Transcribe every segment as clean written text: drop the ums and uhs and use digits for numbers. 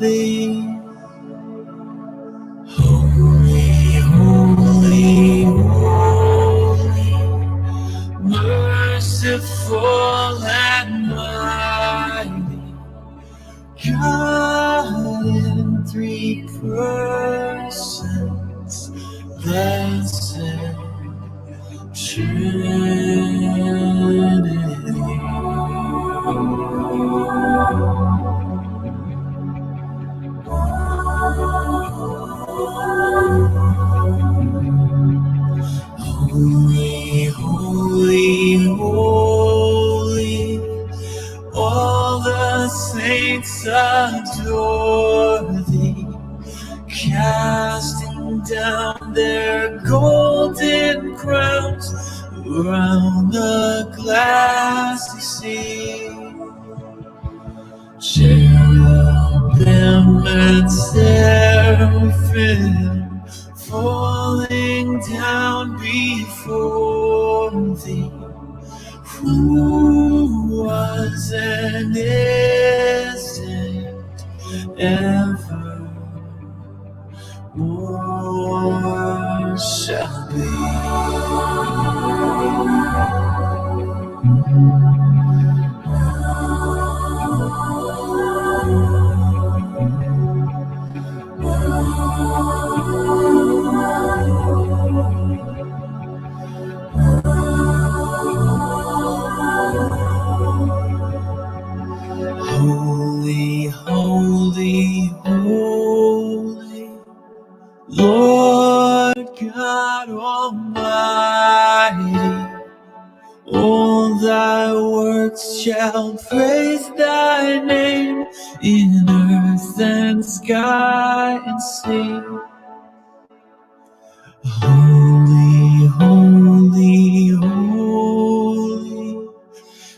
thee. Holy, holy, holy, merciful and mighty, God in three persons, blessed Trinity. Holy, holy, holy, all the saints adore thee, casting down their golden crowns around the glassy sea. Cherubim and seraphim falling down before thee, who was and is and ever more shall be. Holy, holy, holy, Lord God Almighty, all thy works shall praise thy name in earth and sky and sea. Holy, holy, holy,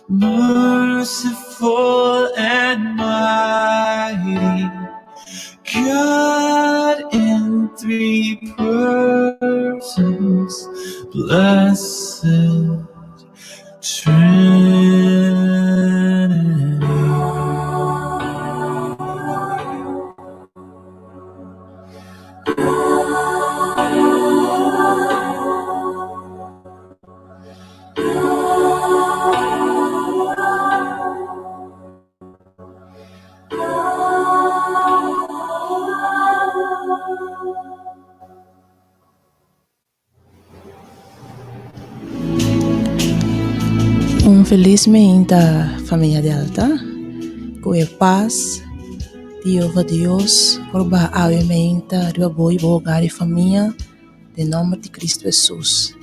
merciful and mighty, God in three persons, blessed Trinity. Felizmente, família Delta, com a paz de Deus, por bahavamente, de boa e boa família, em nome de Cristo Jesus.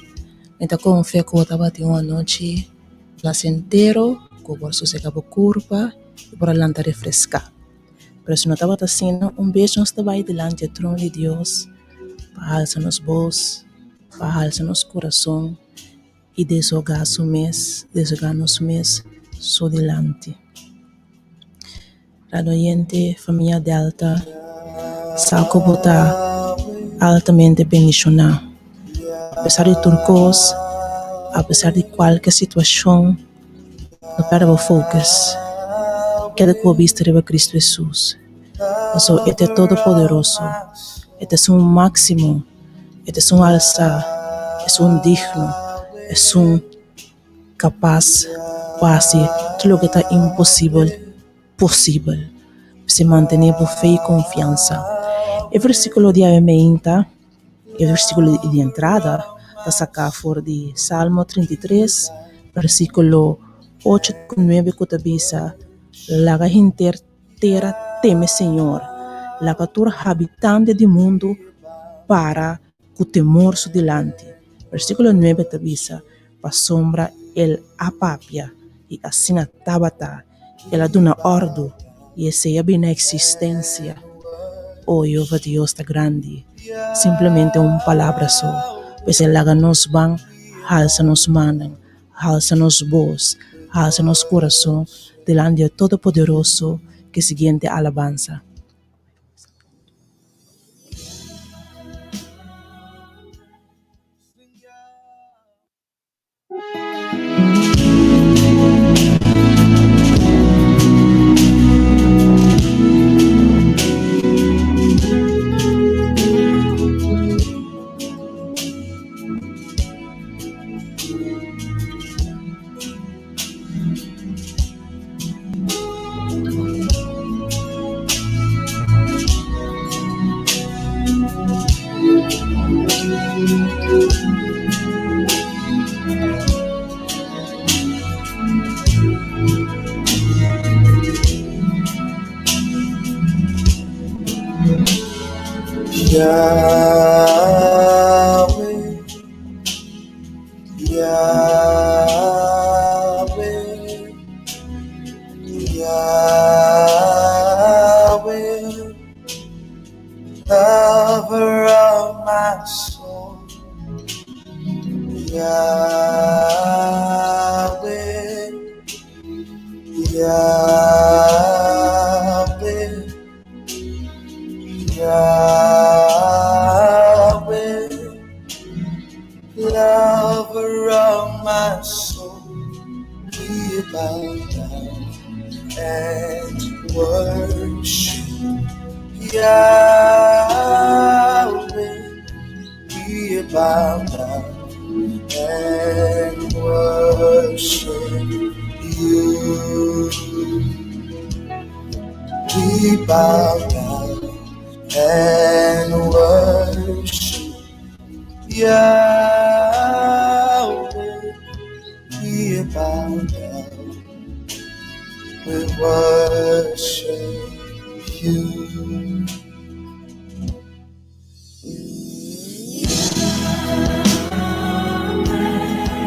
Então, com fé que eu estava tendo uma noite placentero, com o bolso se acabou curva e por lá refrescar. Mas se não estava assim, beijo nos trabalho delante do trono de Deus, para alçar nos bolsos, para alçar nos coração e desogar nos mês, só delante. Radoyente, família Delta, saco botar altamente bendicionado. Apesar de turcos, apesar de qualquer situação, não perde o foco. Queda com a vista de Cristo Jesus. Mas Ele é todo poderoso, Ele é um máximo, Ele é um alça, é um digno, é um capaz, quase tudo que está impossível, possível. Se manter por fé e confiança. O versículo de Ameenta, o versículo de entrada, está sacado fora de Salmo 33, versículo 8 e 9, que diz: "Laga inteira teme Senhor, laga tur habitante do mundo para que o temor su delante." Versículo 9 diz: "Pa sombra el apapia e assim tabata, ela duna ordo e essa é bem a existência." Oh, Jeová Deus está grande. Simplesmente uma palavra só. Pois ela nos van, alça nos mandam, alça nos voz, alça nos coração, delante do Todo-Poderoso, que seguinte alabança. Yahweh, Yahweh, Yahweh, lover of my soul. Yahweh, Yahweh, Yahweh, lover of my soul. We bow down and worship Yahweh. We bow down and worship you. We bow down and worship Yahweh. We bow down, we worship you.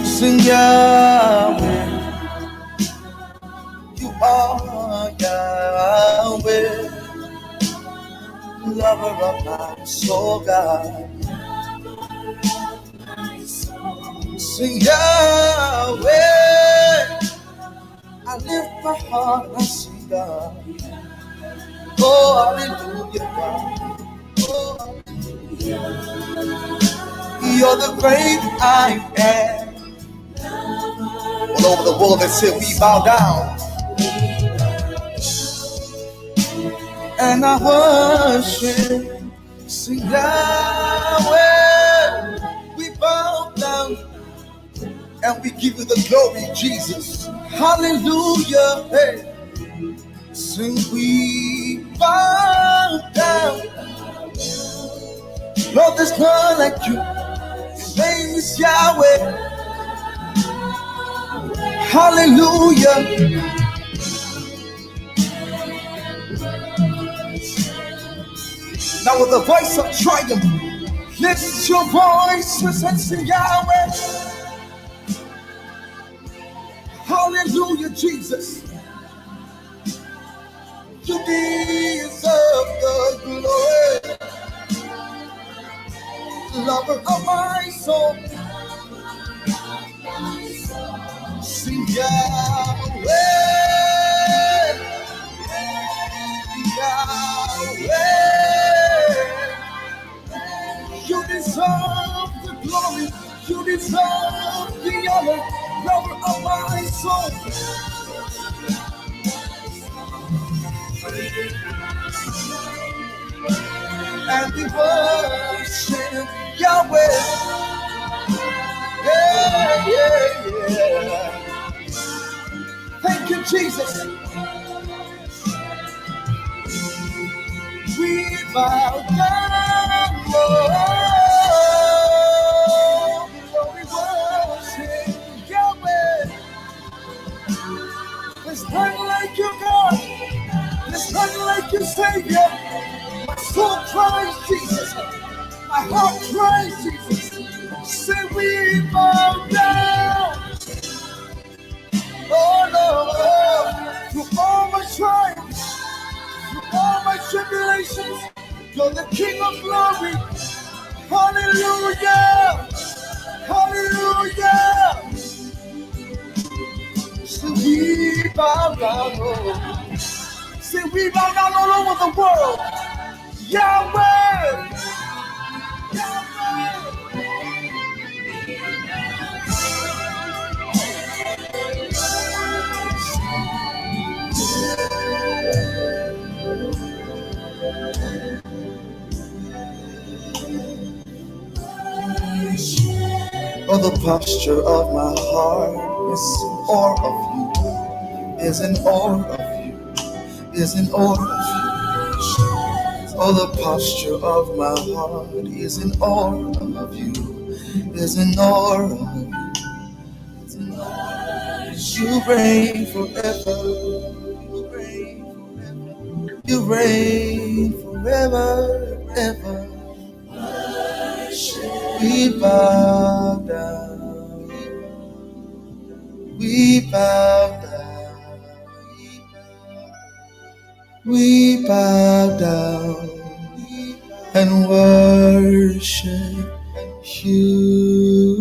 Sing Yahweh, you are Yahweh, lover of my soul, God. Sing Yahweh, I lift my heart and I sing God. Oh, hallelujah, God. Oh, you're the great I am. All over the world, they say we bow down and I worship. Sing Yahweh, we bow down and we give you the glory, Jesus. Hallelujah. Hey, sing we bow down. Lord, there's none like you. His name is Yahweh. Hallelujah. Now with the voice of triumph, lift your voices and sing Yahweh. Hallelujah, Jesus. You deserve the glory. Lover of my soul. Sing Yahweh. Yahweh. You deserve the glory. You deserve the honor. Lover of my soul. And we worship Yahweh. Yeah, yeah, yeah. Thank you, Jesus. We bow down, Lord. We worship Yahweh. There's none like you, God. There's none like you, Savior. My soul cries, Jesus. My heart cries, Jesus. Say we bow down. Oh Lord, through all my trials, through all my tribulations, you're the King of glory. Hallelujah, hallelujah. So we bow down, oh. Say we bow down all over the world. Yahweh, Yahweh. Oh, the posture of my heart is in awe of you, is in awe of you, is in awe of you. Oh, the posture of my heart is in awe of you, There's an aura. You reign forever. You reign forever. You reign forever, ever. We bow down. We bow down. We bow down and worship you.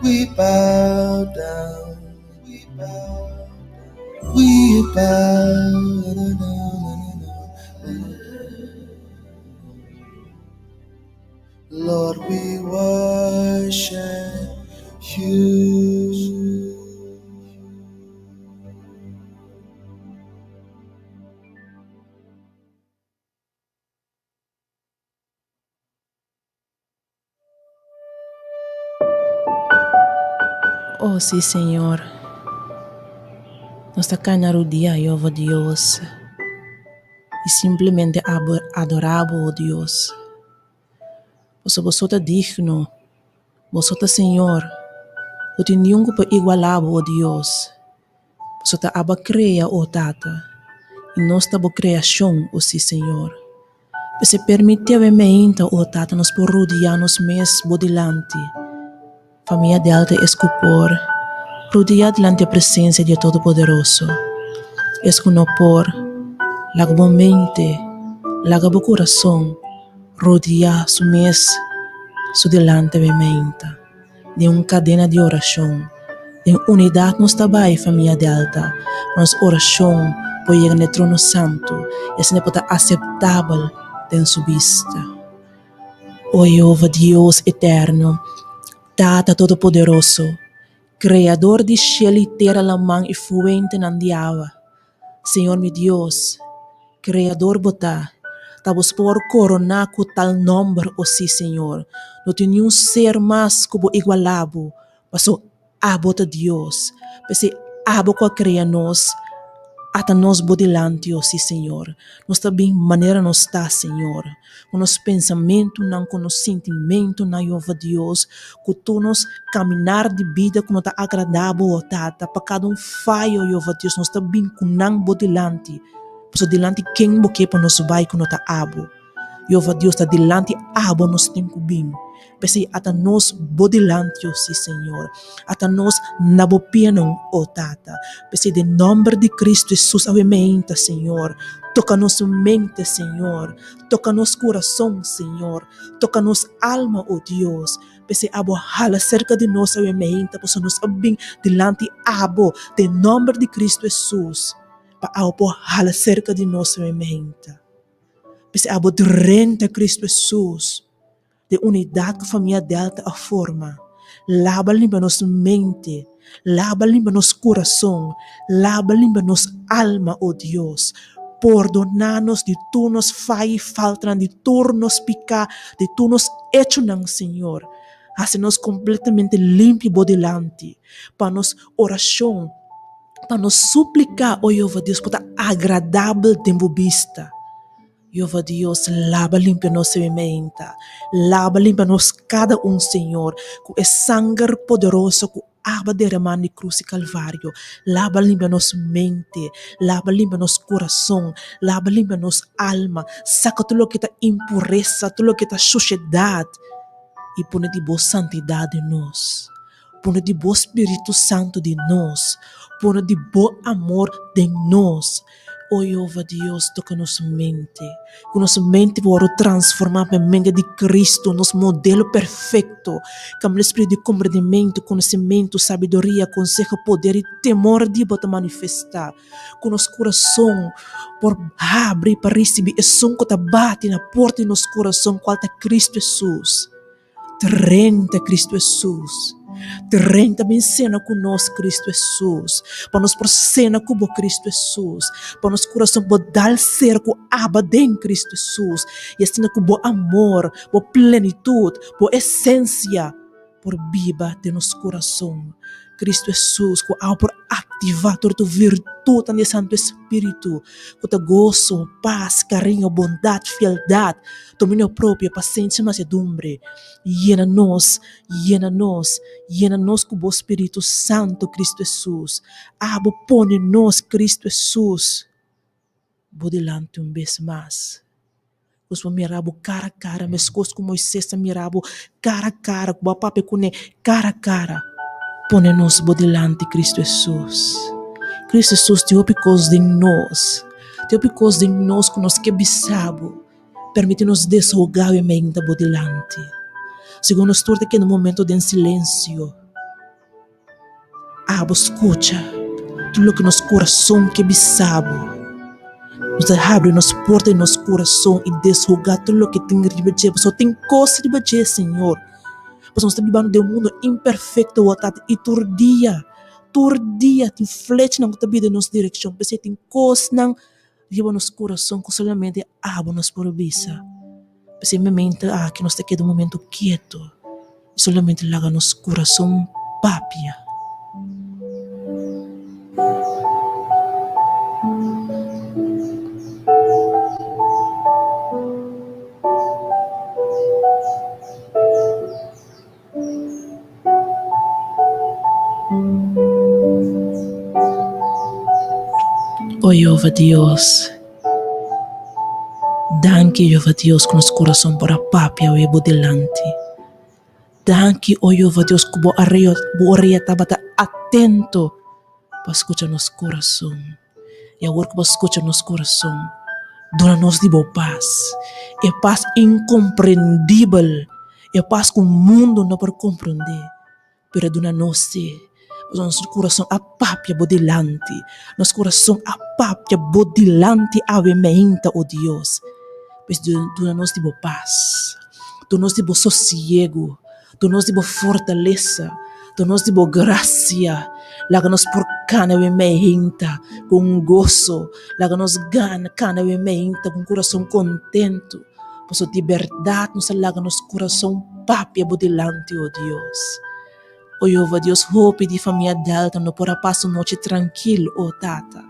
We bow down. We bow. We bow down. Lord, we worship you. Oh sí, Señor. Nos acá na rodilla, Jehová Dios, y simplemente adoramos, oh Dios. Vos sos digno, vos sos Señor. No tem nenhum para igualar, oh Dios. Vos sos aba crea, oh Tata. E nós estamos criação, oh sí, Senhor. Você permitiu oh Tata, nos por rodear-nos mesmo delante. Família Delta escupor, rodear delante a presença de Todo-Poderoso. Escuno por, lago a mente, lago o coração, rodear su mês, su delante de uma cadena de oração, de unidade nos trabalha, família Delta, mas oração pode chegar no trono santo, e assim pode aceitável em sua vista. O Jeová Deus eterno, Tata Todo-Poderoso, Criador de céu e terra, la mão e fuente na água. Senhor meu Deus, Criador bota, tabos por coronar com tal número, oh sim, Senhor. Não tem nenhum ser mais como igualado, mas o abota Deus, porque abo que cria nós, até nós bodelante, oh sim, Senhor. Nós também maneira nós está, Senhor. Com nos pensamento, não com nos sentimento, não, Jeová Deus, que tu nos caminhar de vida que não está agradável, oh Tata, para cada falho, Jeová Deus, nós também com não bodelante. Pois delante quem boque para nos vai que não está abo. Jeová Deus está delante abo nos tem que bem. Porque até nós bodelante, oh sim, Senhor. Até nós nabopianon, oh Tata. Porque de nome de Cristo Jesus, avementa, Senhor. Toca nossa mente, Senhor. Toca nosso coração, Senhor. Toca nossa alma, oh Deus. Porque abo hala cerca de nós, avementa. Porque nós bem delante abo. De nome de Cristo Jesus. Para abo hala cerca de nós, avementa. Porque abo de renta Cristo Jesus. De unidade que a família Delta a forma. Lava limpa nossa mente, lava limpa nosso coração, lava limpa nossa alma, oh Deus. Perdonar-nos de tu nos faz falta, de tu nos picar, de tu nos hecho não, Senhor. Assim-nos completamente limpo e delante, para nos oração, para nos suplicar, oh Jeová Deus, para agradável de vista. Jeová Deus, lava limpa nossa mente, lava limpa nos cada Senhor, com o sangue poderoso que aba derramado na cruz e calvário, lava limpa nossa mente, lava limpa nosso coração, lava limpa nossa alma, saca tudo o que está impureza, tudo o que está suciedade, e põe de boa santidade em nós, põe de boa Espírito Santo de nós, põe de bom amor de nós. Oh Jeová Deus, toca nossa mente. Que nossa mente pode transformar para a mente de Cristo, nosso modelo perfeito. Que o espírito de compreendimento, conhecimento, sabedoria, consejo, poder e temor de Deus manifestar. Que nosso coração por abrir para receber o som que bate na porta de nosso coração, qual é Cristo Jesus. Renta Cristo Jesus. Renta bem cena conosco Cristo Jesus. Para nos por cena com Cristo Jesus. Para nos coração por dar ser com abade em Cristo Jesus. E assim com bom amor, por plenitude, por essência, por viva de nosso coração. Cristo Jesus, com a por ativar toda a virtude do Santo Espírito, com a gozo, paz, carinho, bondade, fialdade, domínio próprio, paciência, mansedumbre. Llena-nos com o Espírito Santo, Cristo Jesus. Abo põe-nos, Cristo Jesus, delante vez mais. Os mirabo cara a cara, meus coisas com Moisés mirabo cara a cara, com o papai com cara a cara. Põe-nos delante Cristo Jesus. Cristo Jesus te opicos de nós. Te opicos de nós que nós que bisabo. Permite-nos desrogar e mente delante. Segundo nós torta aqui no momento de silêncio. Abo escuta tudo que nos coração que bisabo. Nos abre nos portas e nos coração e desrogar tudo que tem de bater. Só tem coisa de bater, Senhor. Pois nós estamos vivendo de um mundo imperfeito e turdia tem flecha na nossa vida em nossa direção. Pois tem coisa na vida nos coração que solamente abo nos provisa. Pois é momento que nós estamos um momento quieto e solamente laga nos coração papia. Oh Jehová Dios, danke Jehová Dios con los corazón para papia o ebo delante. Danke oh Jehová Dios que bo areia tabata atento para escuchar nos coração. E agora que você escuta nos coração, dona-nos de boa paz. E paz incompreendível. E paz que o mundo não pode compreender. Pero dona-nos nosso coração apapia bodelante, nosso coração apapia bodelante avemente, oh Deus. Pois dona-nos de boa paz, dona-nos de bom sossego, dona-nos de boa fortaleza, dona-nos de boa graça, laga-nos por cana avemente, com gozo, laga-nos gana cana avemente, com coração contento, pois de verdade nos laga-nos coração papia bodelante, oh Deus. Oh Jehová Deus, hope de família Delta não porá passar noite tranquilo, oh Tata.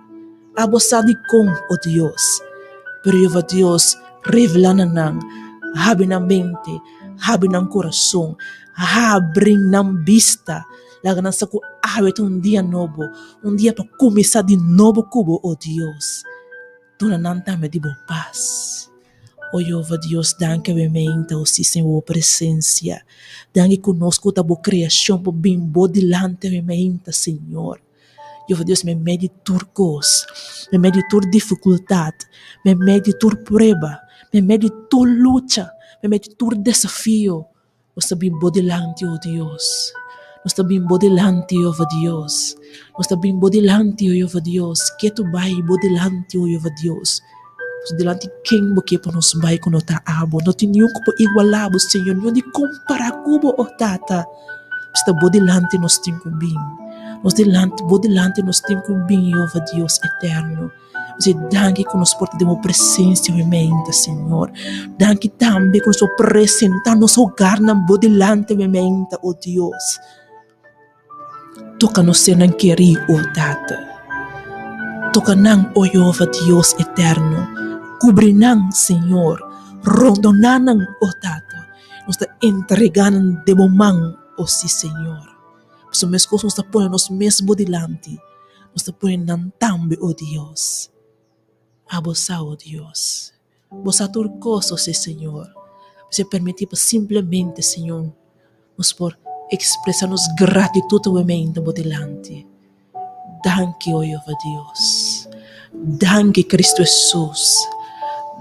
Abosado com, oh Deus. Pero Jehová Deus, revela-nos, abre na mente, abre no coração, abre na vista. Laga-nos com hábito dia novo, dia para começar de novo cubo, oh Deus. Dona-nos também de boa paz. Oh Jehová Deus, danke mente, oh sim, Senhor, presença. Danke conosco, a boa criação, por bem boa delante mente, Senhor. Jehová Deus, me mede turcos, me mede tur dificuldade, me mede tur prova, me mede tur luta, me mede tur desafio. Nós está bem boa delante, oh Deus. Nós está bem boa delante, Jehová Deus. Nós está bem boa delante, oh Jehová Deus. Que tu vai boa delante, oh Jehová Deus. Delante quem porque para nos vai com nota abo, não tem nenhum como igualar, Senhor, nenhum de comparar cubo o tata. Está bo delante nos tem com bem, nos delante bo delante nos tem com bem, Jeová Deus eterno. Você danke com nos porta de uma presença em mente, Senhor. Danke também com nos apresentar nos hogar na bo delante em mente, oh Deus. Toca nos ser não querer, oh tata. Toca não, oh Jeová Deus eterno. Cubrinang, Senhor, rondonanang, oh Tata, nos está entregando de momang, oh sim, Senhor. Pois o mesmo nos está pondo nos mesmo delante, nos está pondo tambe, oh Deus. Abosa, oh Deus. Bosa turcoso, sim, Senhor. Você permitir simplesmente, Senhor, nos por expressar-nos gratidão mente, oh delante. Danke, oh Jeová Deus. Danke, Cristo Jesus.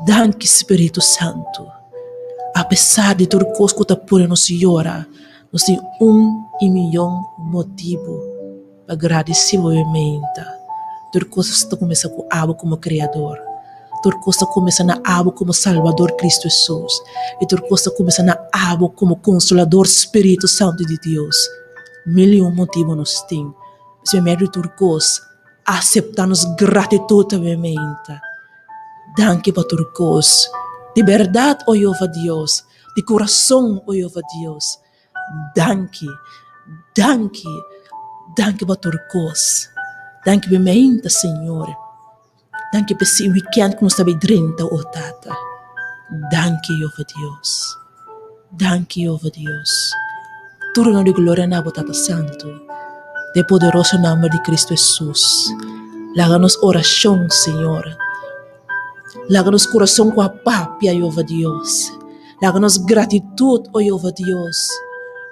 Danke, Espírito Santo. Apesar de tudo que está por nos llora, nós temos 1 milhão motivo para agradecer a mente. Tudo que está começando com Abo como Criador. Tudo que está começando a Abo como Salvador Cristo Jesus. E tudo que está começando a Abo como Consolador Espírito Santo de Deus. 1 milhão motivo nós temos. Se medo tudo que aceitar-nos gratidão também. Danke para tudo de verdade, oh Jeová Deus, de coração, oh Jeová Deus. Danke, danke, Dank u por turcos. Dank u meinta, Senhor. Dank u por esse weekend que nós estamos drinta, oh Tata. Dank u, oh Deus. Dank u, oh Deus. Turno de glória na Tata Santo. De poderoso nome de Cristo Jesus. Láganos oração, Senhor. Láganos coração com a papia, oh Deus. Láganos gratitude, oh Deus.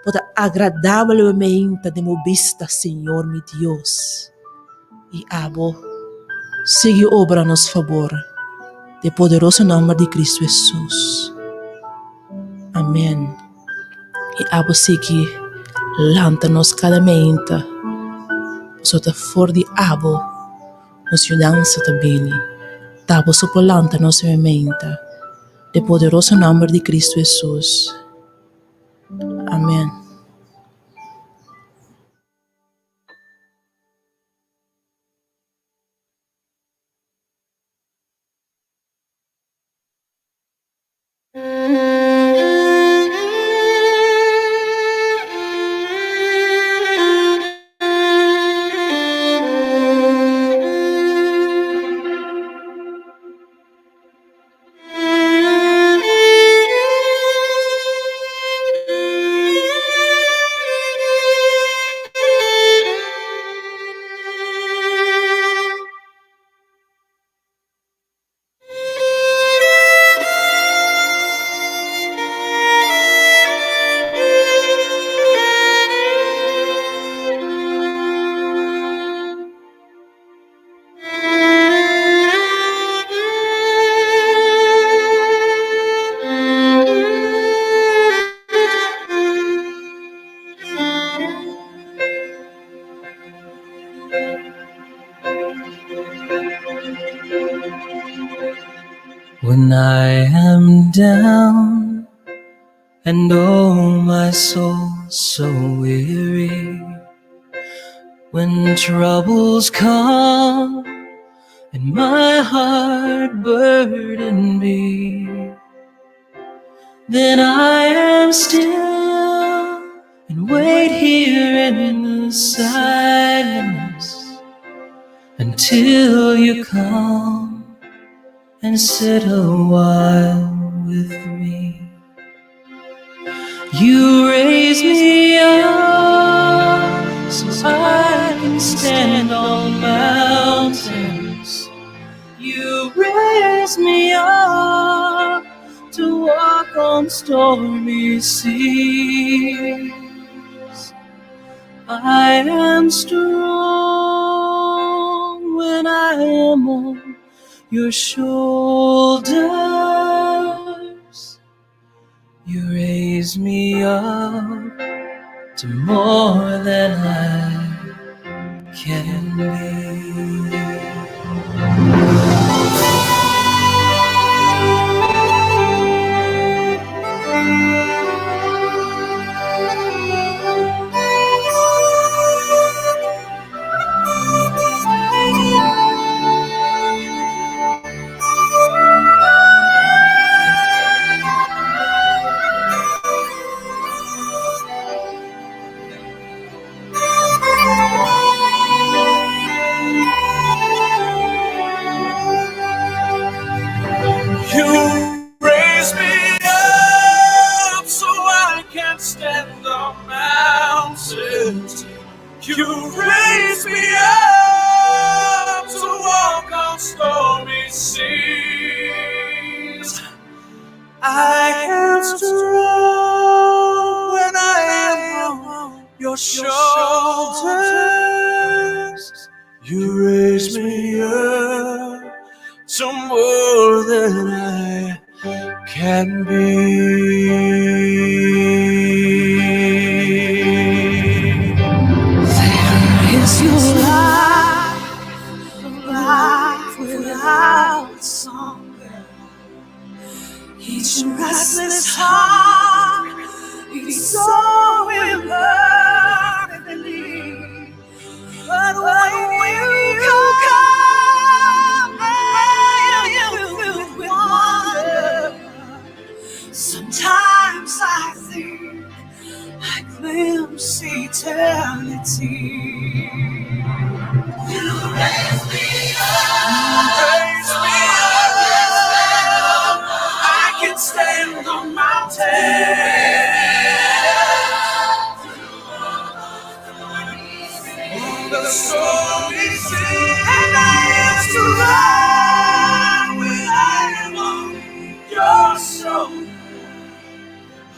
Por agradavelmente de mo vista, Senhor, meu Deus. E abo, siga obra a nosso favor. De poderoso nome de Cristo Jesus. Amém. E abo siga lanta-nos cada mente. Sota for de abo, nos ajudança também. Tabo sopolanta-nos mente. De poderoso nome de Cristo Jesus. Amém. When I am down and oh my soul so weary, when troubles come and my heart burden be, then I am still and wait here in the silence until you come and sit a while with me. You raise me up so I can stand on mountains. You raise me up to walk on stormy seas. I am strong when I am on your shoulders. You raise me up to more than I can be. You raise me up to walk on stormy seas. I am strong when I am on your shoulders. You raise me up to more than I can be. Without song, each restless heart, each soul will learn see eternity. You raise me up. I can stand on mountains. The story sing, and I am to run when I am on your shoulder.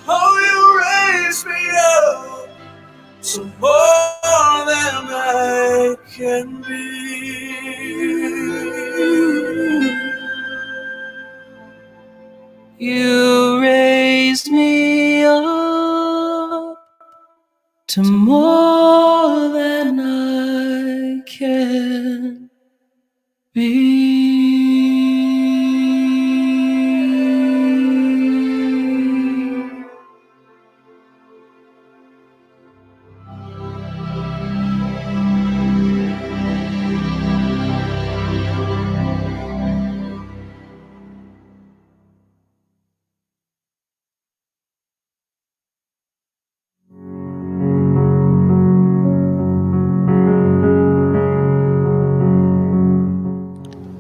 Oh, you raise me up to more than I can be. You raised me up to more than I can be.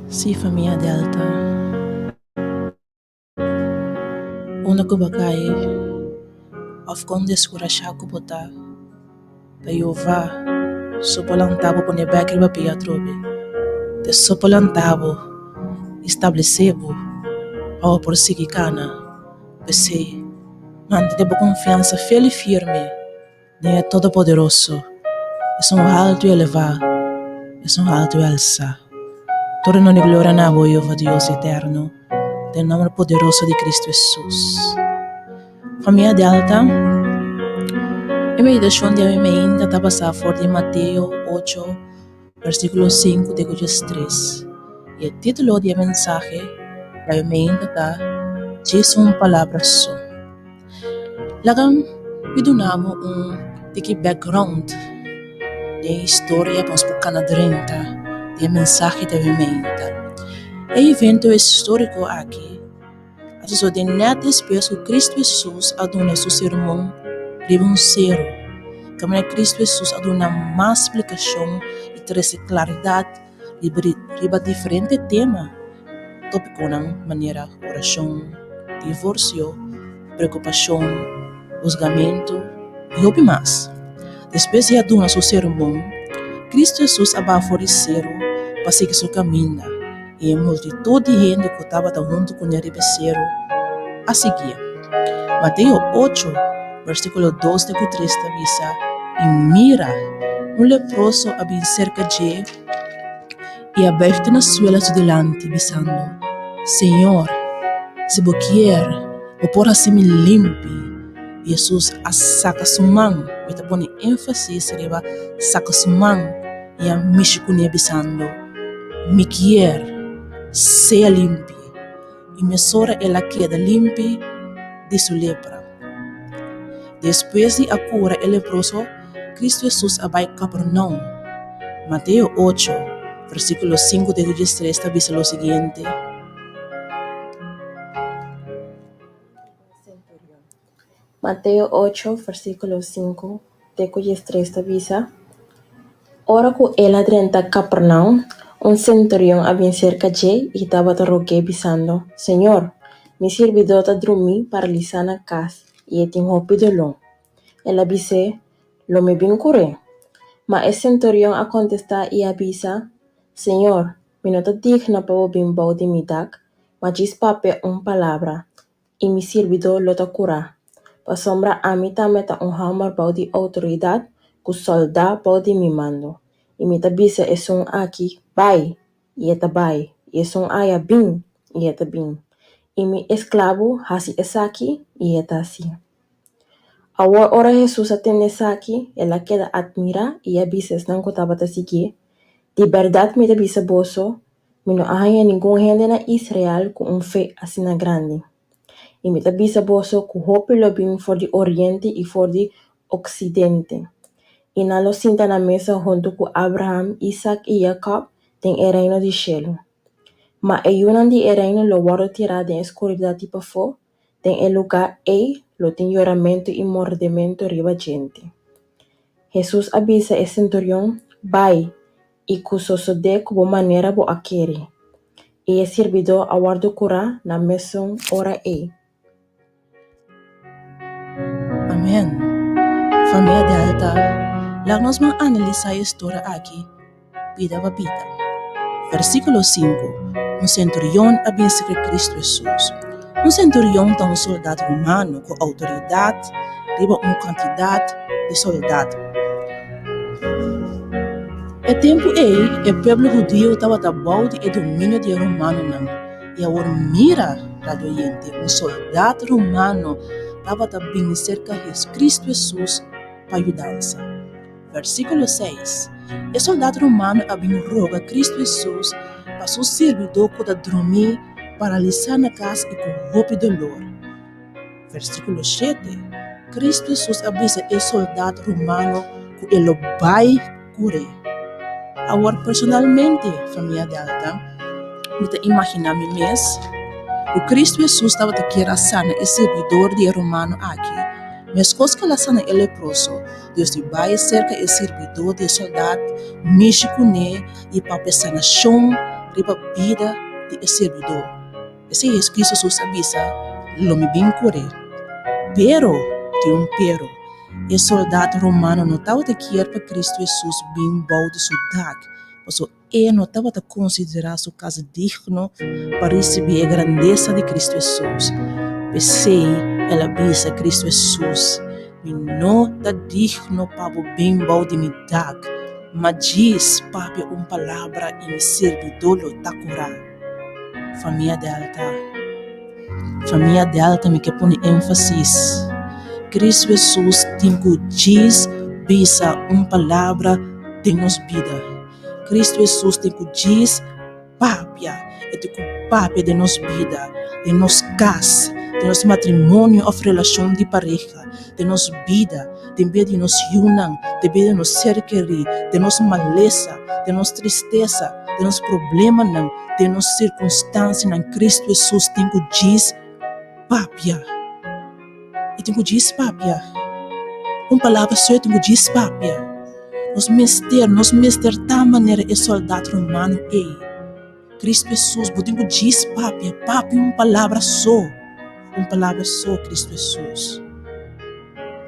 Si família Delta, una kubakai, of kon deskurasha kubota, pa Yova, sopalang tabo pone bakri ba pia trobe, te sopalang tabo, establecevo, ao por sikikana, pese, manteve confiança fiel e firme, nem é todo poderoso, é um alto e elevado, é um alto e alça. Toda honra e glória na Yova Deus eterno, del nome poderoso de Cristo Jesus. Família Delta, a meditação de hoje ainda está passando por de Mateus 8, versículo 5 de 3. E o título da mensagem da hoje ainda está Jesus palavra só. Lagam pidunamo background de história para os canadrenta de mensagem da hoje ainda. O evento histórico aqui, a de netes peso Cristo Jesus aduna seu sermão zero. Como Cristo Jesus aduna mais explicação e traz claridade riba diferente tema. Tópico na maneira oração, divórcio, preocupação, juzgamento e o mais. Depois de aduna seu sermão, Cristo Jesus abaforeceram para seguir seu caminho. E a multitud de gente que estava junto com ele a seguir. Mateus 8, versículo 2 de 3 avisa, e mira, leproso había cerca de él e aberto nas suelas delante, dizendo, Senhor, se você quer, o por assim me limpe. Jesus saca sua mão, ele põe ênfase sobre saca sua mão e a mexe com ele dizendo, me quer, seja limpe. E mesora ela queda limpe de sua lepra. Depois de a cura el leproso, Cristo Jesus vai Capernaum. Mateus 8, versículo 5 de 3 dice lo siguiente. Mateo 8, versículo 5, de 3 avisa. Ora que ela drenta Capernaum, centurião había cerca de él y estaba rogue dizendo, Senhor, mi servidor está dormindo paralisado na casa e ele tem roupa de long. Ela disse, lo me vim correr. Mas o centurião a contestar e avisa, Senhor, mi não está digna para o bem bom de mi dag, mas diz pape palavra, e mi servidor lo está curar. Para sombra a mim também está hammer bom de autoridade, que soldado bom de mi mando. E mi tabisa é aqui, vai, e eta vai, e aya bim, e eta bim. E mi esclavo hasi esaki, e eta assim. Agora ora Jesus atende aqui, ela queda admira e avisa não que estava a seguir. De verdade me avisa boso, me não há nenhum gente na Israel com fé assim grande. E me avisa boso que hope lo bem for de Oriente e for de Ocidente. E não lo sinta na mesa junto com Abraham, Isaac e Jacob, tem o reino de cielo. Mas e um de reino lo guardo tirado em escuridade tipo fo, tem o lugar lo tem lloramento e mordimento riba gente. Jesus avisa el centurión, vai, e kusosode kubo manera bo akere. E el servidor aguardo cura na mesma hora e. Amém. Família Delta, lá nós vamos analisar a história aqui, vida a vida. Versículo 5. Um centurião havia seguido Cristo Jesus. Um centurião é um soldado romano com autoridade, riba uma quantidade de soldados. E tempo aí, o povo judeu estava debaixo do domínio de romano. E agora mira, radio oyente, um soldado romano estava bem cerca de Cristo Jesus para ajudar-se. Versículo 6. O soldado romano havia roga Cristo Jesus para seu servidor poder dormir, paralisar na casa e com roupa de dolor. Versículo 7. Cristo Jesus avisa o soldado romano que ele vai curar. Agora, personalmente, família Delta, eu te imaginar-me mesmo, o Cristo Jesus estava te querer sanar o servidor de romano aqui, mas coisa que ela sana é leproso, Deus te vai cerca o servidor de soldado, mexe com ele e para a sanação, para a vida de servidor. Esse é Cristo Jesus avisa, lo me bem curar. Pero, o soldado romano não estava te querer para Cristo Jesus bem bom de soldado, mas ele não estava a considerar seu caso digno para receber a grandeza de Cristo Jesus. Pensei, ela avisa Cristo Jesus, me não está digno para o bem bom de me dar, mas diz, papi, uma palavra e me servidor lo está curar. Família Delta, me quer pôr ênfase. Cristo Jesus tem que diz, bisa uma palavra de nos vida. Cristo Jesus tem que diz, papia, é de papia de nos vida, de nos casa, de nos matrimônio ou relação de pareja, de nos vida, de vez de nos unam, de vez de nos ser querer, de nos maleza, de nos tristeza, de nos problema não, de nos circunstância não. Cristo Jesus tem que diz, papia. E tem que dizer papia. Uma palavra só tem que dizer papia. Nos mister da maneira é soldado romano é. Cristo Jesus, tem que dizer papia. Papia uma palavra só. Uma palavra só, Cristo Jesus.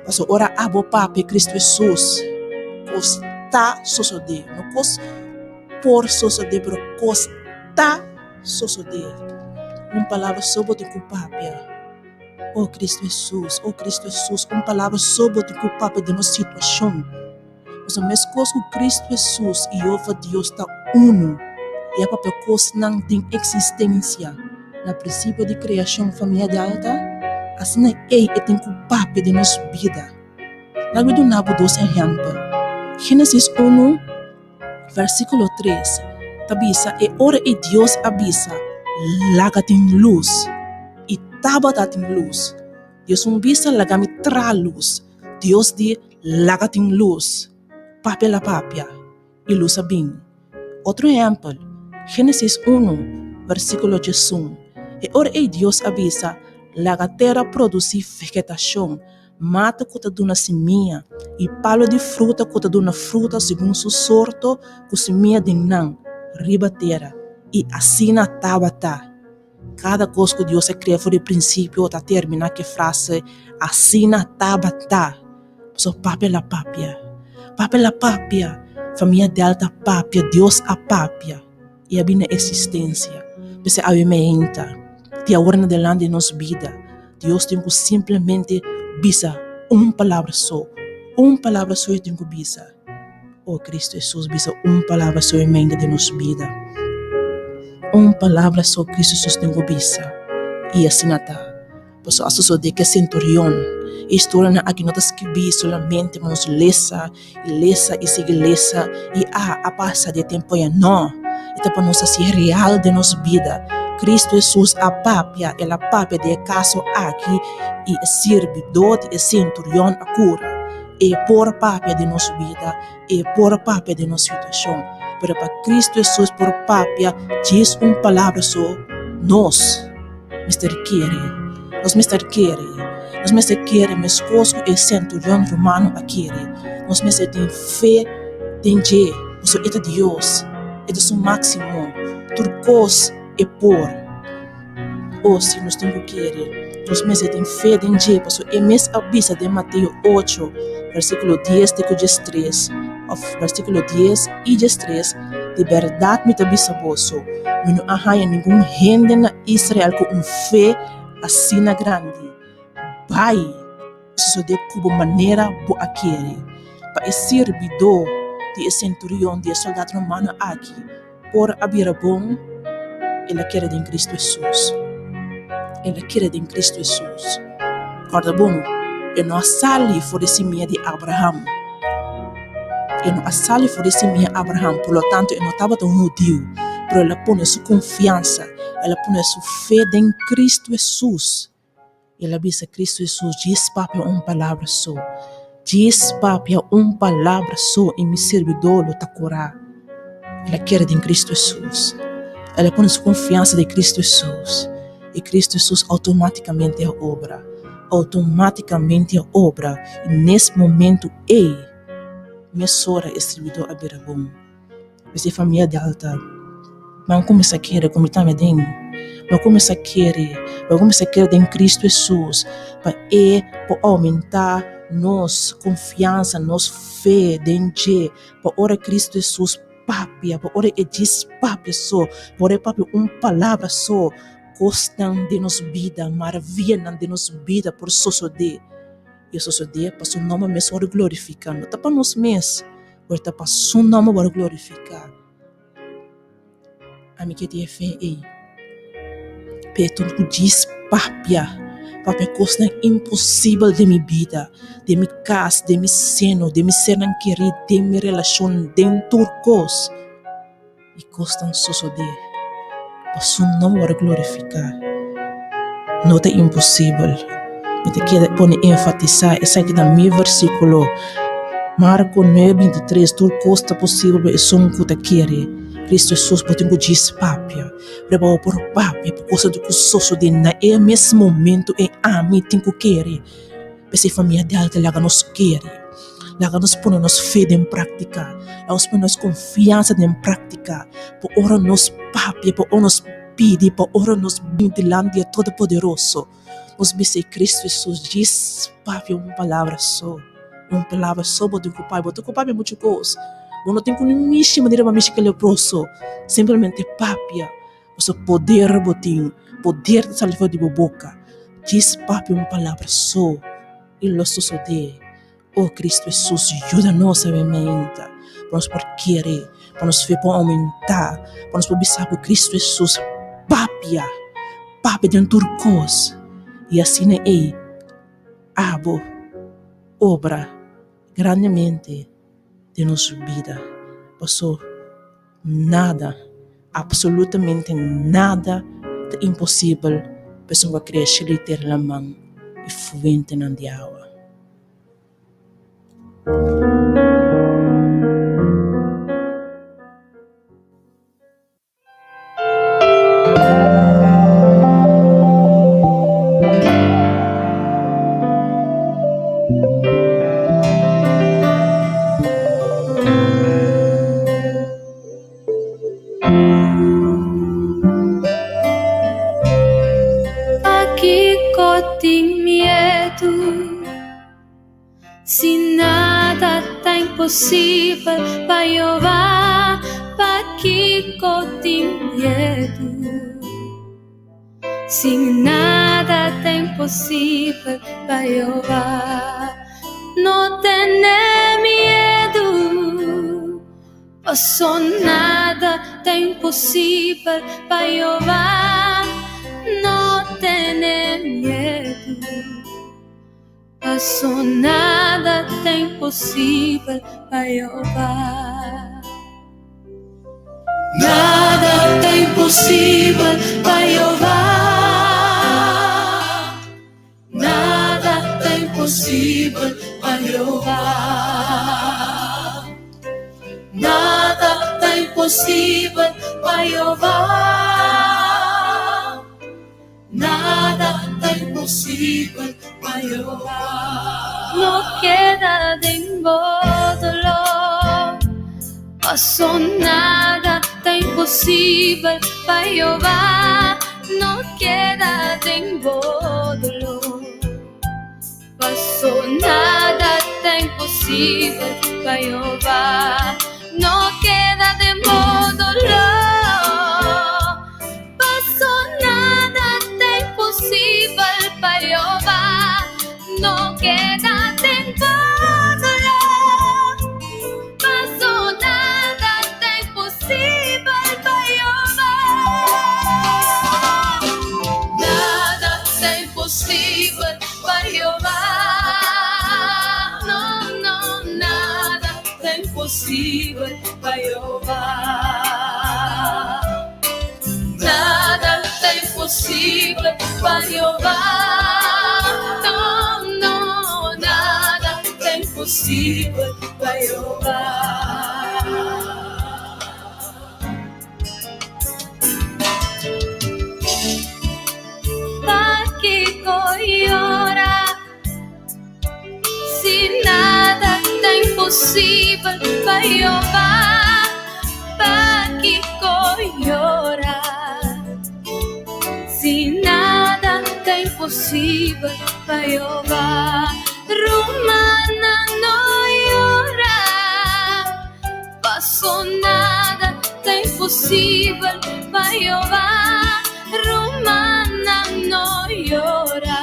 Mas ora abo papia, Cristo Jesus. Costa suceder. Não costa por suceder, mas costa suceder. Uma palavra só, tem que papia. Oh Cristo Jesus, uma palavra sobre o culpável de nossa situação. Mas a mesma coisa que Cristo Jesus e o Deus está uno. E a própria coisa não tem existência. No princípio de criação, família Delta, assim ele tem culpável de nossa vida. Lá eu dou dois exemplos. Gênesis 1, versículo 3. Tabisa, e ora e Deus avisa, laga tem luz. E taba tem luz. Deus visa lagami tra luz. Deus di laga tem luz. Papel papia. E luz bem. Outro exemplo. Gênesis 1, versículo 11. E ora e Deus avisa, laga terra produzir vegetação, mata que te dona seminha, e palo de fruta que te dona fruta segundo su sorto, com seminha de nan, riba terra. E assim na tabata. Cada coisa que Deus cria foi de princípio até terminar que frase assim na tabata. So papia la papia. Papia la papia. Família Delta papia. Deus a papia. E a minha existência. Você aumenta. De agora em adelante em nossa vida. Deus tem que simplesmente bisa uma palavra só. Uma palavra só tem que bisa. Oh Cristo Jesus bisa uma palavra só em mente de nossa vida. Uma palavra só Cristo Jesus tem que bisa. E assim está. Pois a só de que centurião. A história aqui não está escrita solamente, mas lesa e sigue lesa. E a passa de tempo já não. Então para nós assim real de nossa vida. Cristo Jesus a papia, ela papia de caso aqui. E servidor e centurião a cura. E por papia de nossa vida. E por papia de nossa situação. Pero para Cristo Jesus por papia, diz uma palavra só, nós, Mr. Kiri, Nós me se quer, mes cosco e centurião romano a querer. Nós me se tem fé, tem je, posso eta Deus, eta su máximo, turcos e por. Ou se nós temos que querer, nós me se tem fé, tem je, posso e mes avisa de Mateus 8, versículo 10 de 3, versículo 10 e 3, de verdade me avisa vosso, não há nenhum gente na Israel com fé assim grande. Pai, isso de cubo maneira boa querer, para esse servidor de centurião de soldado romano aqui, por abrir bom, ele quer em Cristo Jesus. Ele quer em Cristo Jesus. Corda bom, eu não sali fora esse minha de Abraham. Eu não sali fora esse minha Abraham, por lo tanto, eu não estava tão judeu, mas ela põe sua confiança, ela põe sua fé em Cristo Jesus. Ela diz a Cristo Jesus, diz papai uma palavra só. Diz papai uma palavra só e me servidor lo tacorá. Ela quer em Cristo Jesus. Ela põe sua confiança em Cristo Jesus. E Cristo Jesus automaticamente a obra. Automaticamente a obra. E nesse momento, minha sora é servidor a Berabom. Você família de alta. Mas começa a querer, como está me dando. Mas começa a querer em Cristo Jesus. Para aumentar nossa confiança, nossa fé em Deus. Para orar Cristo Jesus, papia. Para orar e diz papia só. Para orar papia uma palavra só. Gostam de nossa vida, maravilham de nossa vida por sosodê. E sosodê, para seu nome mesmo para glorificar. Não está para nós mesmos, mas está para seu nome para glorificar. A mim que te fé aí. Peto diz papia. Papia coisa impossível de minha vida, de minha casa, de meu seno, de meu ser não querido, de minha relação dentro de coisa. E gostam sosodê. Para seu nome para glorificar. Não é impossível. Eu te quero pôr enfatizar essa aqui no meu versículo. Marcos 9:23. Tudo costa possível e som que te quer. Cristo Jesus pode dizer papia. Prepara por papia por causa do que sosso de na mesmo momento e a mim tem que querer. Porque família de alta lá nos quer. Lá nos põe nos fé em prática. Lá nos põe nos confiança em prática. Por ora nos papia, por ora nos pede, por ora nos bilande todo poderoso. Nos bise Cristo Jesus diz papia uma palavra só. Uma palavra só pode ocupar. Pode ocupar muita coisa. Não tem como mexer maneira para mexer aquele processo. Simplesmente papia. O seu poder botinho. Poder de salvar de boca. Diz papia uma palavra só. E lo sucede. Oh Cristo Jesus, ajuda-nos a mente. Para nós querer. Para nos ver para aumentar. Para nos observar por Cristo Jesus. Papia. Papia de um turcos. E assim é. Abo. Obra. Grandemente. De nossa vida. Passou nada, absolutamente nada de impossível. Pessoa que cresce e ter a mão e fuente na diáua. Impossível para Jeová, para que tem medo. Sem nada tem impossível para Jeová, não tem medo. Passou nada tem impossível para Jeová, não tem medo. Passou nada tem impossível para Jeová. Nada tem impossível para Jeová. Nada tem impossível para Jeová. Nada tem impossível para Jeová. Nada tem impossível. impossível para Jeová. No queda tengo dolor, pasó nada tan imposible para Jehová. No queda tengo dolor, pasó nada tan imposible para Jehová. No queda tengo dolor, pasó nada tan imposible para Jehová. No queda tengo dolor, pasó nada tan imposible para Jehová. Nada é impossível para Jeová. No, no, Nada é impossível para Jeová. Nada é impossível para Jeová. no, no. Nada é impossível para Jeová. Pakiko llora, si nada está imposible para Jehová. Pakiko llora, si nada está imposible para Jehová. Rumana no llora, pasó nada está imposible para Jehová. Rumana no llora,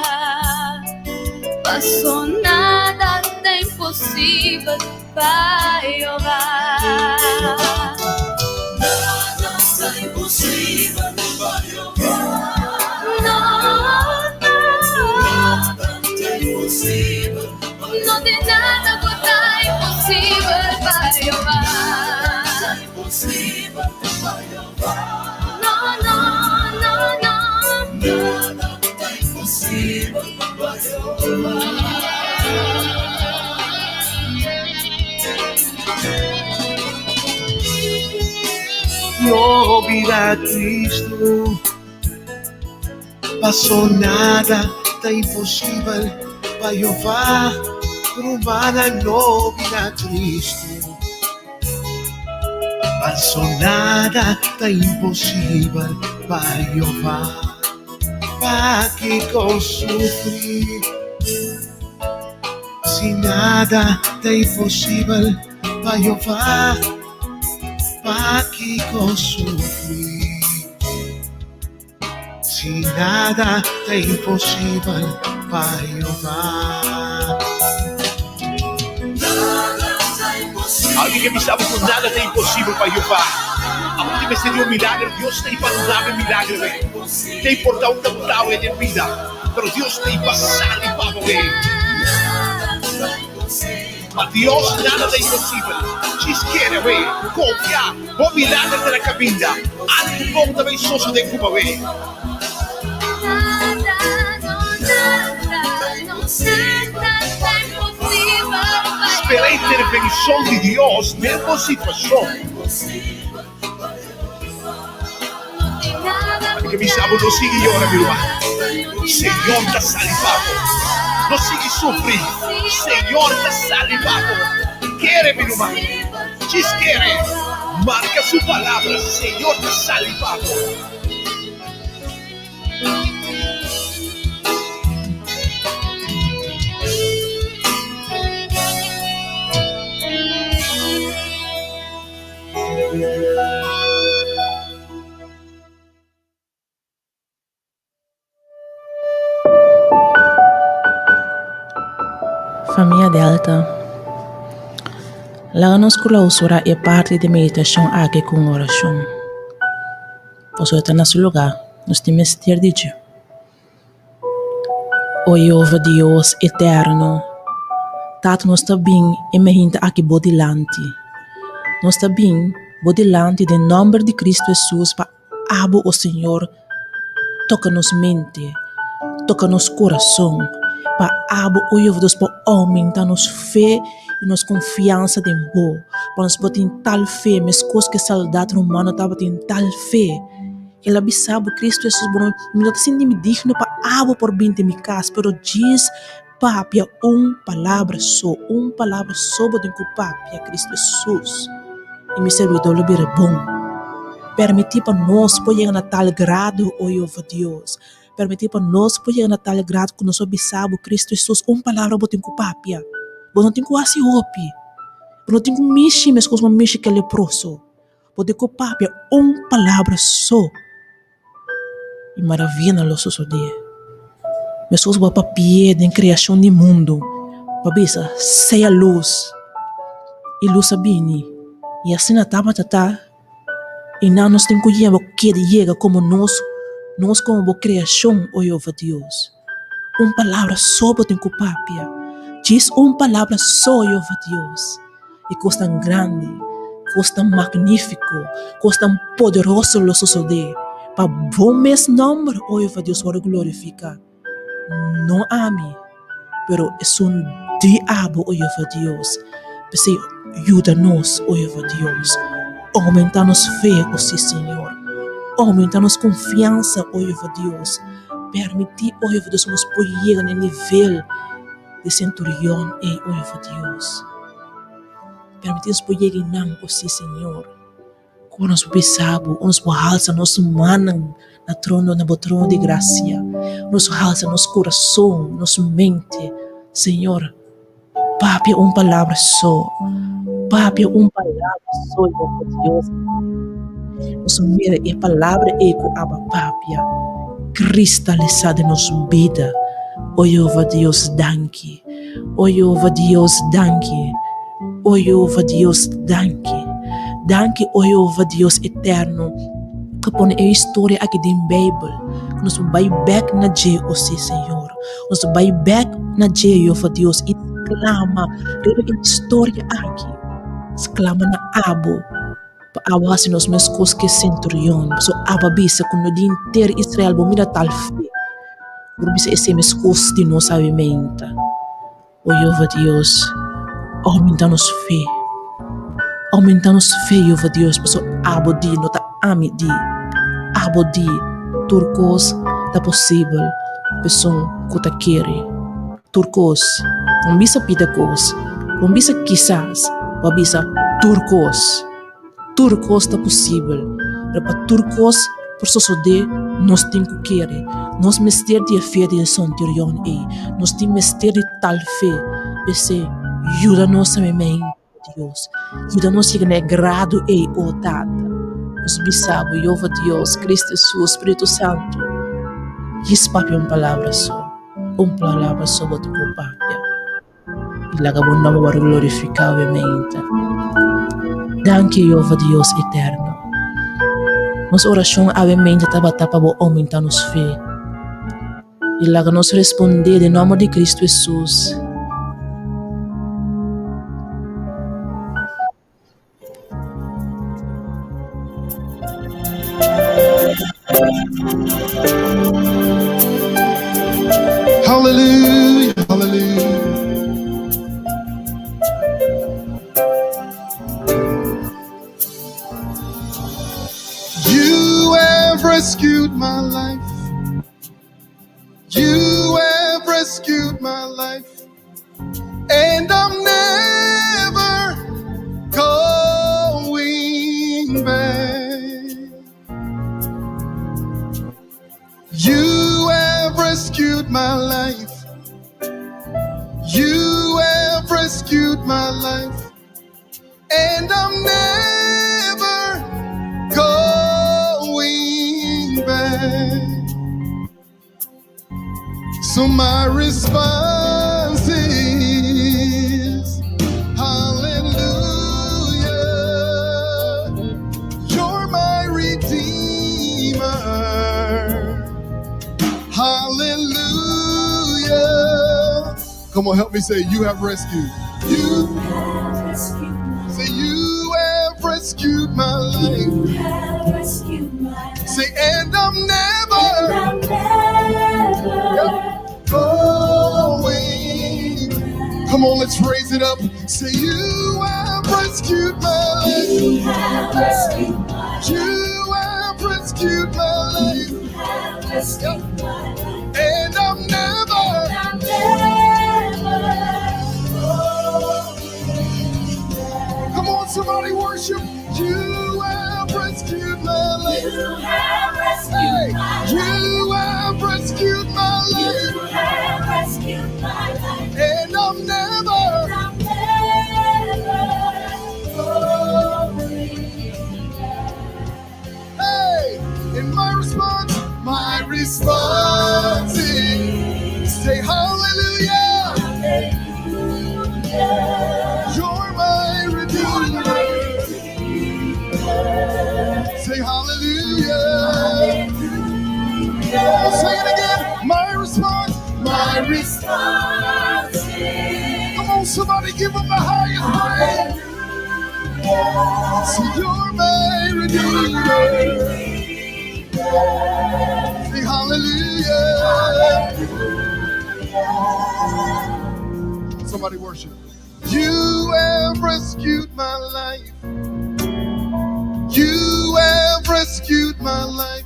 pasó nada tan imposible para Jehová. Nada é impossível para Jeová. No, no, Nada é impossível para no tem nada que tá impossível para Jehová. Nada é impossível para Jeová. No, no, no, no. Nada é impossível para Jeová. No vida a Cristo, passou nada, tá impossível para Jeová. Rumana no vida a Cristo, passou nada, tá impossível para Jeová. Para que sofrer, se nada tá impossível para Jeová. Para que sofrer, se nada é impossível para Jeová. Alguém que me sabe que nada é impossível para Jeová. Alguém que me seria um milagre, Deus tem para um milagre, velho. Tem portar um temporal em vida, mas Deus tem passado e para velho. Para Deus nada é impossível. Diz que velho, confiar, o milagre da caminha. Antes bom também só se tem culpa, velho. Espera a intervenção de Deus nessa situação. Que me sabe, não siga agora, meu irmão. Senhor está salivado. Não siga sofrer. Senhor está salivado. Quer, meu irmão. Diz quer. Marca sua palavra. Senhor está salivado. Família Delta, lá nos clausura é parte de meditação aqui com oração. Você está nesse lugar, nós temos que ter dicho. O Jeová Deus eterno, tato nós está bem e me hinta aqui bodilante. Nós está bem bodilante de nome de Cristo Jesus para abo o Senhor toca nos mente, toca nos coração. Para abo o Jeová Deus para aumentar nos fé e nos confiança em Bo. Para nos botar em tal fé, mas coisas que soldado romano estava em tal fé. Ele sabe Cristo Jesus, não está sendo digno para abo por 20 mi casa, pero diz papia palavra só botem com papia Cristo Jesus. E me servidor libera bom. Permitir para nós poder a tal grado, oh Deus. Permitir para nós poder a tal grado que nós observamos Cristo Jesus, palavra botem com papia. Bom, não tem quase hopi. Não tem com mishi, mas com uma mishi que é leproso. Botem com papia palavra só. E maravilha não sucede. Mas os papia em criação do mundo. Babisa, seja luz. E luz abini. E assim na tapa. E não nos tem que chega como nós como criação, oh Deus. Palavra só botem com papia. Diz palavra só, oh Deus. E costa grande, costa magnífico, costa poderoso lo suceder. Para bom mesmo nome, oh Deus, para glorificar. Não ame, pero é diabo, oh Deus. Porque ajuda-nos, oh Deus. Aumenta-nos fé, oh Senhor. Aumenta-nos confiança, oh Deus. Permitir, oh Deus, nos poder no nível de centurião, oh Deus. Permitir-nos poder ganhar, oh Senhor. Quando nós pensamos, nos alça, nos manam na trono de graça. Nos alça, nosso coração, nossa mente. Senhor, papia palavra só. Papia palavra só, oh Deus. Nos mira e palavra com a papia. Cristalizada em nossa vida. Oh Deus, danke. Oh Deus, danke. Oh Deus, danke. Danke, oh Deus eterno, que põe a história aqui na Bíblia. Nós vamos back na dia, oh Senhor. Nós vamos back na dia, oh Deus, e clama, a história aqui. Clama na abo. Abo assim nós mesmos coisas que centurião. So abo bisa quando o dia inteiro Israel vão mirar tal fé. Por bisa esse mesmo coisas de nós sabimenta. Oh Deus, aumenta-nos fé. Aumenta-nos fé, oh Deus, porque abo di, não tá ami di. Abo di, turcos, tá possível, pessoa que tá querer. Turcos, não bisa pitacos, não bisa quizás, não bisa turcos. Turcos tá possível, para turcos, por suceder, nós temos que querer. Nós mestre de fé de centurião, nós temos mestre de tal fé, porque ajuda-nos a mente. Deus, ajuda-nos a chegar no grado oh Tata. Nós bisamos, oh Deus, Cristo Jesus, Espírito Santo. Diz papia palavra só bote com papia. E lá que bom nome para glorificar obviamente. Danke, oh Deus eterno. Nossa oração obviamente estava para aumentar-nos fé. E lá que nós responder em nome de Cristo Jesus. Hallelujah, hallelujah. You have rescued my life. You have rescued my life. And I'm never going back. You have rescued my life. You have rescued my life. And I'm never going back. So my response is hallelujah. You're my redeemer. Hallelujah. Come on, help me say, you have rescued. You have rescued my life. Say, you have rescued my life. You have rescued my life. Say, and I'm never going. Come on, let's raise it up. Say, you have rescued my life. You have rescued my life. You have rescued my life. You have rescued my life. and I'm never. Come on, somebody worship. You have rescued my life. You have rescued Hey, my life. you have rescued my life, You have rescued my life. and I'm never. I'm never going. Hey, and my response is say hallelujah. You're my redeemer. Say hallelujah. I'll say it again. My response. Come on, somebody give him the highest praise. Say you're my redeemer. Say hallelujah. Somebody worship. You have rescued my life. You have rescued my life.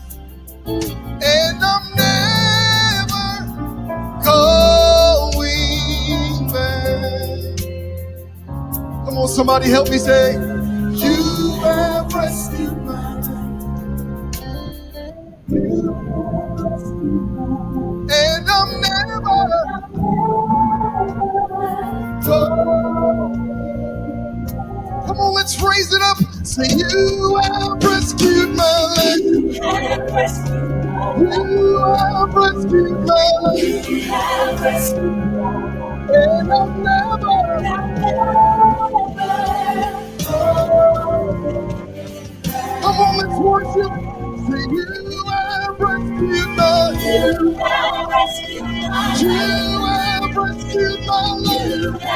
And I'm never going back. Come on, somebody help me say, you have rescued my life. And I'm never going. Come on, let's raise it up. Say, you have rescued my life. You have rescued my life. And I'm never. Come on, let's worship. Say, you have rescued my life. You have rescued my life.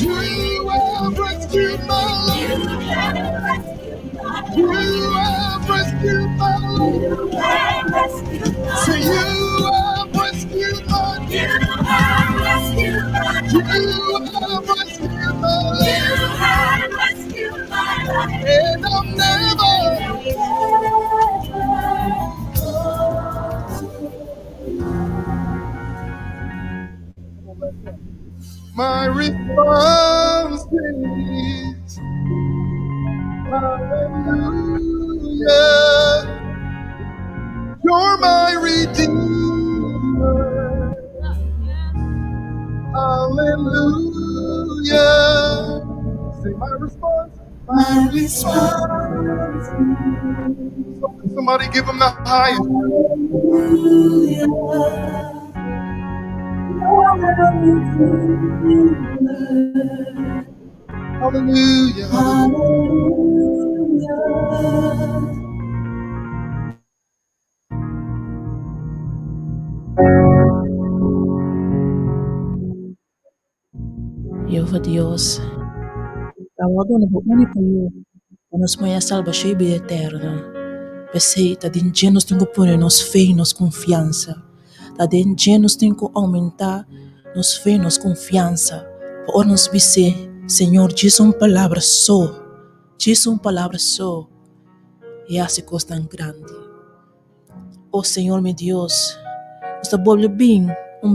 You have rescued my life. You have rescued my life. Say, you have rescued my life. You have rescued my life. And I'm never. My response is hallelujah. You're my redeemer. Hallelujah. Say my response. Somebody give him the highest. Hallelujah. Jehová Deus, tawag na buong kayo, nos mãe a salvação e vida eterna. Receita de nos tem que pôr nos fé, nos confiança. Da de nos tem que aumentar nos fé, nos confiança. Por nos dizer, Senhor, diz uma palavra só. Diz uma palavra só. E assim coisa tão grande. Oh Senhor, meu Deus, nos bolhe bem,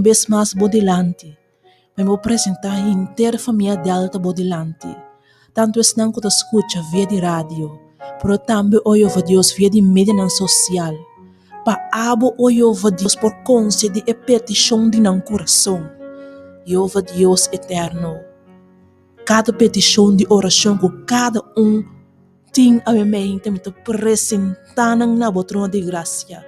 vez mais bodilante. Me vou apresentar a inteira família Delta bodilante. Tanto es não que te escuta via de rádio, pero também oio a Deus via de mídia social. Pa abo oio a Deus por conceder a petição de não coração. E ouve Deus eterno. Cada petição de oração que cada tem a minha mente me apresentar na botrona de graça.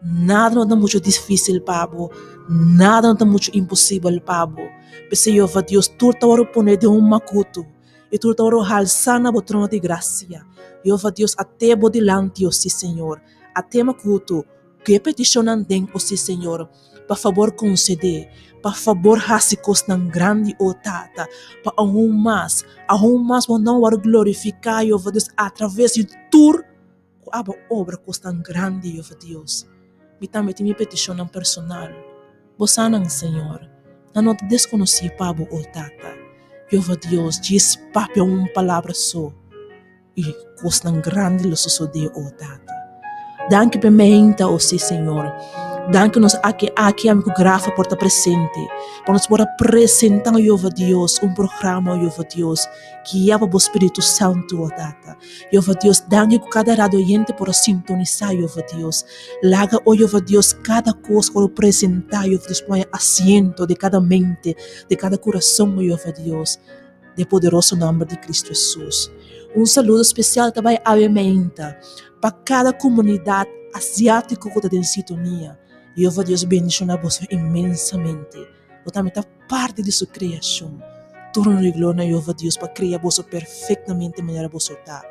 Nada não é muito difícil, Pabo. Nada não é muito impossível, Pabo. Porque eu vou Deus, tu está a poner de macuto. E tu está a alçar na botrona de graça. Eu vou Deus, até bodilante, oh sim, Senhor. Até macuto. Que petição não tem, oh sim, Senhor. Por favor, conceder. Por favor, rasicos tão grande, oh Tata. Para algum mais vão não glorificar, oh Deus, através de tu. A obra tão grande, oh Deus. Me também tem minha petição personal. Você não, Senhor. Não te desconheci, Pabo, oh Tata. Eu Deus, diz papo uma palavra só. E coisa tão grande lo sucedeu, oh Tata. Danke por me, oh sim, Senhor. Danke-nos aqui amigo graça por estar presente. Para nos poder apresentar, Jeová Deus, programa, Jeová Deus, que é o Espírito Santo, Tata. Jeová Deus, danke que cada lado oyente por sintonizar, Jeová Deus. Laga, Jeová Deus, cada coisa por apresentar, Jeová Deus, põe assento de cada mente, de cada coração, Jeová Deus, de poderoso nome de Cristo Jesus. Saludo especial também à mente para cada comunidade asiática que está em sintonia. Jeová Deus bendiga você imensamente. Você também está parte de sua criação. Torno de glória, Jeová Deus, para criar você perfeitamente maneira você está.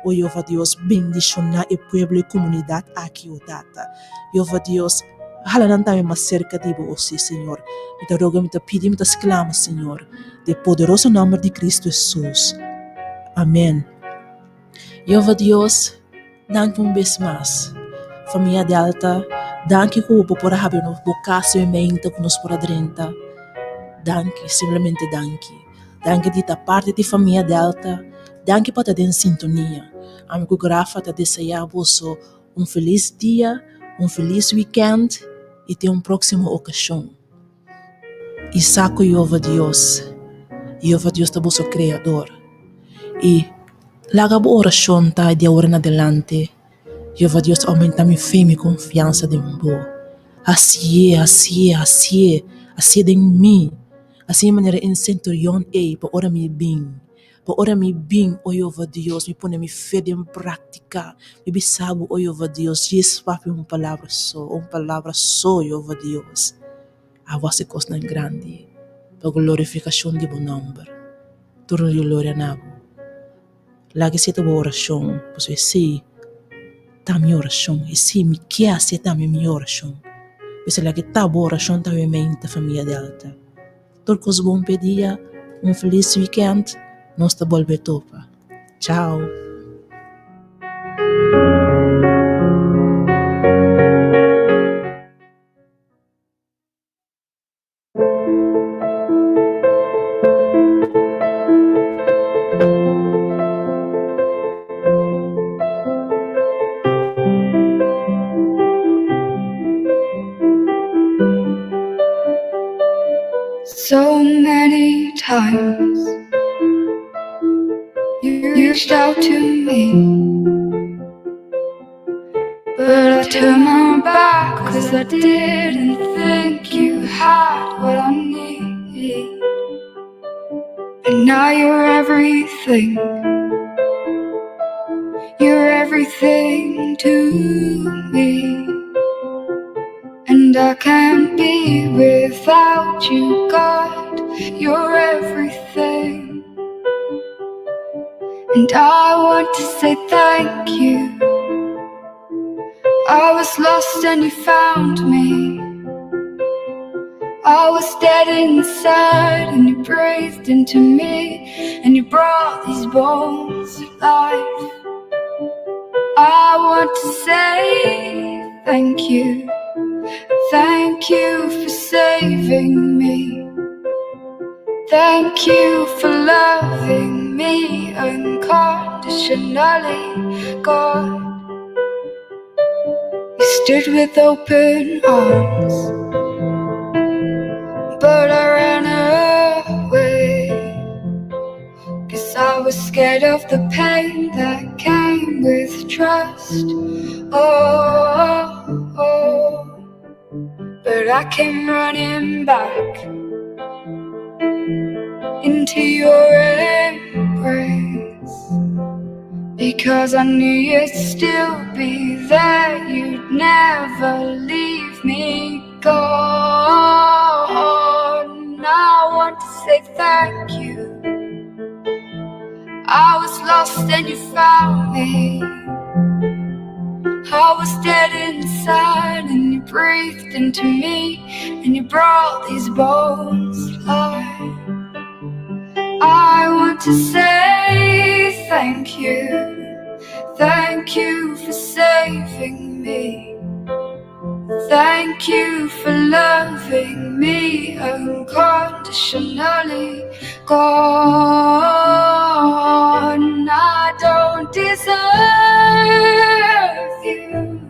Jeová Deus bendiga o povo e a comunidade aqui, Tata. Jeová Deus, halan também mais cerca de você, Senhor. Me te rogo, me te pido, me te exclamo, Senhor, de poderoso nome de Cristo Jesus. Amém. Jeová Deus, danke vez mais. Família Delta, danke que o por haver no vocação e mente que nos por adrenta. Danke, simplesmente danke. Danke de estar parte da família Delta. Danke por estar em sintonia. Amigo Grafa, te desejar você feliz dia, feliz weekend e ter próxima ocasião. E saco Jeová Deus. Jeová Deus é o Criador. E laga a oração tá de agora em adelante. Jeová Deus aumenta minha fé e minha confiança em você. Assim é em mim. Assim de maneira em centurião para ora me bem. Para ora me bem, Jeová Deus, me põe minha fé em prática. Me sabe, Jeová Deus, Jesus papi uma palavra só, Jeová Deus. A vossa coisa grande. Para a glorificação de bom nome. Torno de glória na você. Lagi se tua oração, pois se tá minha oração, e se me quer se tá minha oração, pois lagi tá boa oração tá minha mente família Delta. Todos bom pedia, feliz weekend, nós tá volver topa. Tchau. So many times you reached out to me, but I turned my back 'cause I didn't think you had what I need. And now you're everything to me. And I can't be without you, God, you're everything. And I want to say thank you. I was lost and you found me. I was dead inside and you breathed into me. And you brought these bones to life. I want to say thank you. Thank you for saving me. Thank you for loving me unconditionally, God. You stood with open arms, but I ran away, 'cause I was scared of the pain that came with trust. Oh. But I came running back into your embrace, because I knew you'd still be there. You'd never leave me gone. I want to say thank you. I was lost and you found me. I was dead inside and you breathed into me. And you brought these bones to life. I want to say thank you. Thank you for saving me. Thank you for loving me unconditionally. Gone, I don't deserve you.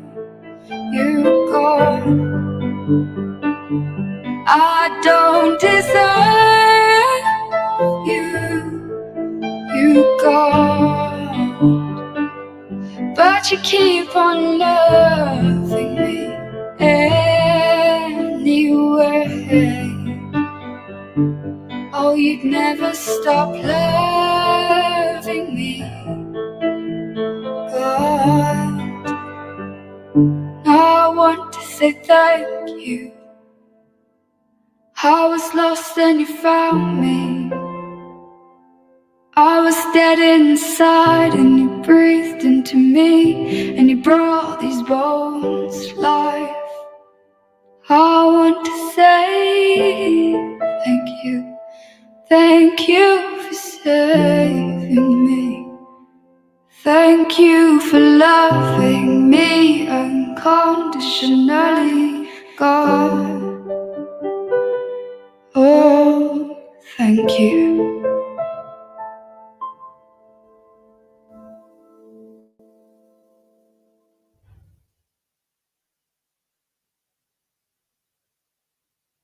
You're gone. I don't deserve you, God, but you keep on loving me anyway. Oh, you'd never stop loving me, God. I want to say thank you. I was lost and you found me. I was dead inside and you breathed into me, and you brought these bones to life. I want to say thank you. Thank you for saving me. Thank you for loving me unconditionally, God. Oh, thank you.